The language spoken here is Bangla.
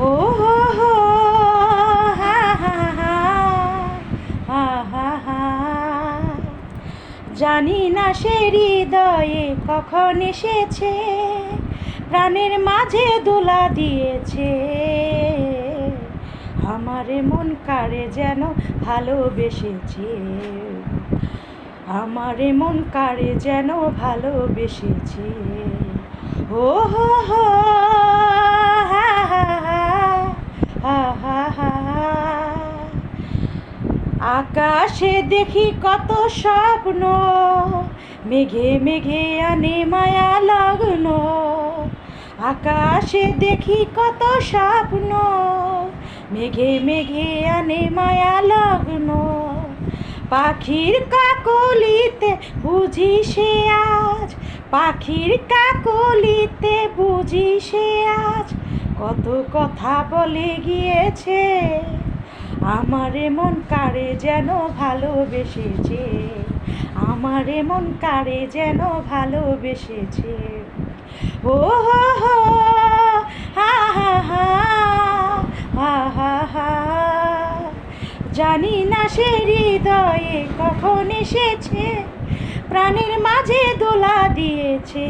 ও হো হো, হা হা হা, হা হা হা। জানি না সে হৃদয়ে কখন এসেছে, প্রাণের মাঝে দোলা দিয়েছে। আমারে মন কারে যেন ভালোবেসেছে, আমারে মন কারে যেন ভালোবেসেছে। ও হো হো, হা হা হা, হা হা হা। আকাশে দেখি কত স্বপ্ন, মেঘে মেঘে আনে মায়া লগ্ন। আকাশে দেখি কত স্বপ্ন, মেঘে মেঘে আনে মায়া লগ্ন। পাখির কাকলিতে বুঝি সে আজ, পাখির কাকলিতে বুঝি সে আজ কত কথা বলে গিয়েছে। আমারে মন কারে যেন ভালোবেসেছে, আমারে মন কারে যেন ভালোবেসেছে। ও হো হো, হা হা হা, হা হা হা। জানি না সে হৃদয়ে কখন এসেছে, প্রাণের মাঝে দোলা দিয়েছে।